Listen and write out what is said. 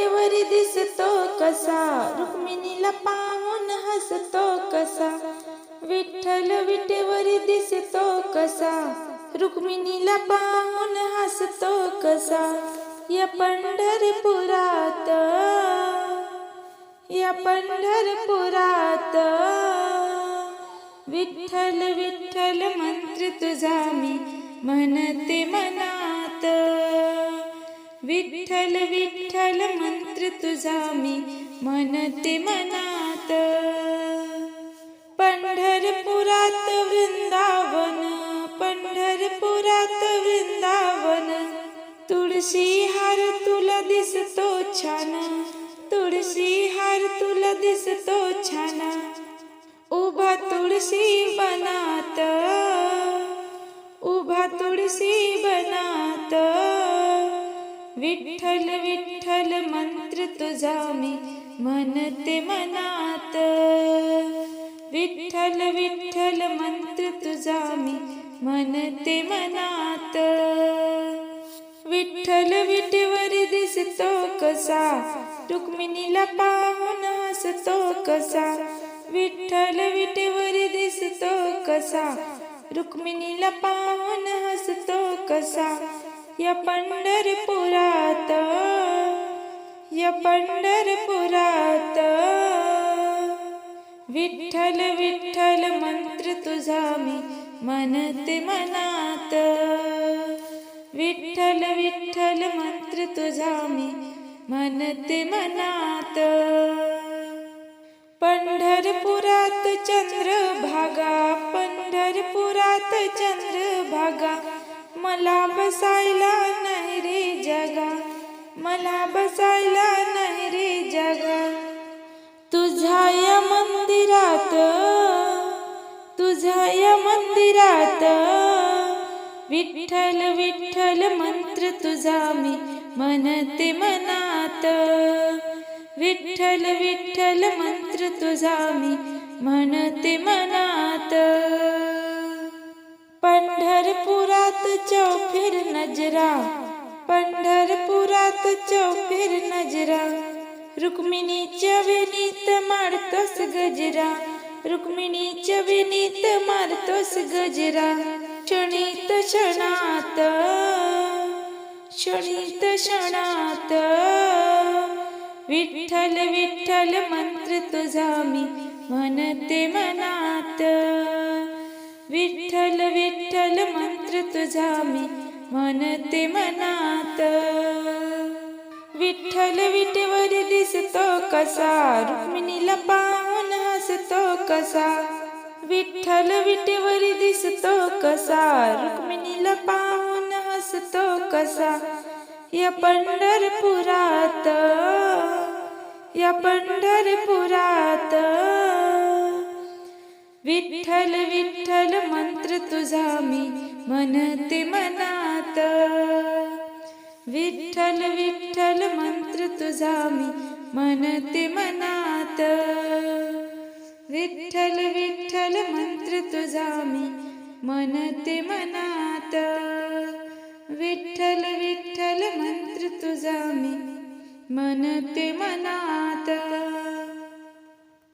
विटेवरी दिसतो कसा, रुक्मिणीला पाहून हसतो कसा. विठ्ठल विटेवरी दिसतो कसा, रुक्मिणीला पाहून हसतो कसा. या पंढरपुरात, या पंढरपुरात, विठ्ठल विठ्ठल मंत्र तुझा मी म्हणते मनात. विठ्ठल विठ्ठल मंत्र तुझा मी म्हणते मनात. पंढरपुरात वृंदावन, पंढरपुरात वृंदावन, तुळशी हार तुला दिसतो छान, तुळशी हार तुला दिसतो छान. उभा तुळशी बनात, उभा तुळशी बनात, विठ्ठल विठ्ठल मंत्र तुझा मी म्हणते मनात. विठ्ठल विठ्ठल मंत्र तुझा मी म्हणते मनात. विठ्ठल विटेवरी दिसतो कसा, रुक्मिणीला पाहून हसतो कसा. विठ्ठल विटेवरी दिसतो कसा, रुक्मिणीला पाहून हसतो कसा. या पंढरपुरात, या पंढरपुरात, विठ्ठल विठ्ठल मंत्र तुझा मी म्हणते मनात. विठ्ठल विठ्ठल मंत्र तुझा मी म्हणते मनात. पंढरपुरात चंद्रभागा, पंढरपुरात चंद्रभागा, मला बसायला नाही रे जगा, मला बसायला नाही रे जगा. तुझ्या या मंदिरात, तुझ्या या मंदिरात, विठ्ठल विठ्ठल मंत्र तुझा मी म्हणते मनात. विठ्ठल विठ्ठल मंत्र तुझा मी म्हणते मनात. पंढरपुरात चौफेर नजरा, पंढरपुरात चौफेर नजरा, रुक्मिणीच्या वेणीत मारतोस गजरा, रुक्मिणीच्या वेणीत मारतोस गजरा. क्षणित क्षणात, क्षणित क्षणात, विठ्ठल विठ्ठल मंत्र तुझा मी म्हणते मनात. विठ्ठल विठ्ठल मंत्र तुझा मी म्हणते मनात. विठ्ठल विटेवरी दिसतो कसा, रुक्मिणीला पाहून हसतो कसा. विठ्ठल विटेवरी दिसतो कसा, रुक्मिणीला पाहून हसतो कसा. या पंढरपुरात, या पंढरपुरात, विठ्ठल विठ्ठल मंत्र तुझा मी म्हणते मनात. विठ्ठल विठ्ठल मंत्र तुझा मी म्हणते मनात. विठ्ठल विठ्ठल मंत्र तुझा मी म्हणते मनात. विठ्ठल विठ्ठल मंत्र तुझा मी म्हणते मनात.